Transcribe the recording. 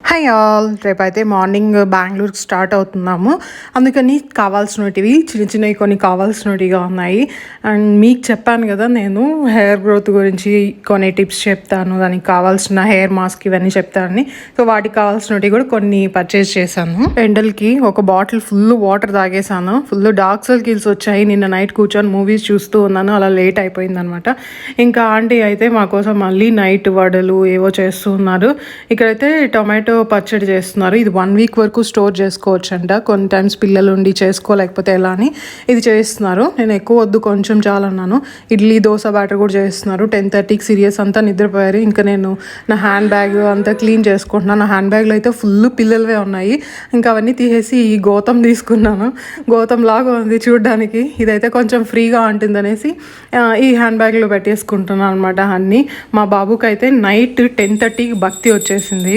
Hi all, రేపైతే morning బెంగళూరుకి start అవుతున్నాము. అందుకని కావాల్సినవి చిన్న చిన్నవి కొన్ని కావాల్సినవిగా ఉన్నాయి. అండ్ మీకు చెప్పాను కదా, నేను హెయిర్ గ్రోత్ గురించి కొన్ని టిప్స్ చెప్తాను, దానికి కావాల్సిన హెయిర్ మాస్క్ ఇవన్నీ చెప్తానని. సో వాటికి కావాల్సినవి కూడా కొన్ని పర్చేస్ చేశాను. ఎండల్కి ఒక బాటిల్ ఫుల్ వాటర్ తాగేసాను. ఫుల్ డార్క్ సర్కిల్స్ వచ్చాయి. నిన్న నైట్ కూర్చొని మూవీస్ చూస్తూ ఉన్నాను, అలా లేట్ అయిపోయింది అనమాట. ఇంకా ఆంటీ అయితే మా కోసం మళ్ళీ నైట్ వడలు ఏవో చేస్తూ ఉన్నారు. ఇక్కడైతే టొమాటో పచ్చడి చేస్తున్నారు. ఇది 1 వీక్ వరకు స్టోర్ చేసుకోవచ్చు అంట. కొన్ని టైమ్స్ పిల్లలు ఉండి చేసుకోలేకపోతే ఎలా అని ఇది చేస్తున్నారు. నేను ఎక్కువ వద్దు, కొంచెం చాలన్నాను. ఇడ్లీ దోశ బ్యాటర్ కూడా చేస్తున్నారు. 10:30కి సీరియస్ అంతా నిద్రపోయారు. ఇంకా నేను నా హ్యాండ్ బ్యాగ్ అంతా క్లీన్ చేసుకుంటున్నాను. నా హ్యాండ్ బ్యాగ్లో అయితే ఫుల్ పిల్లలవే ఉన్నాయి. ఇంకా అవన్నీ తీసేసి ఈ గౌతమ్ తీసుకున్నాను. గౌతమ్ లాగా ఉంది చూడడానికి. ఇదైతే కొంచెం ఫ్రీగా ఉంటుందనేసి ఈ హ్యాండ్ బ్యాగ్లో పెట్టేసుకుంటున్నాను అనమాట అన్నీ. మా బాబుకి అయితే నైట్ 10:30కి భక్తి వచ్చేసింది.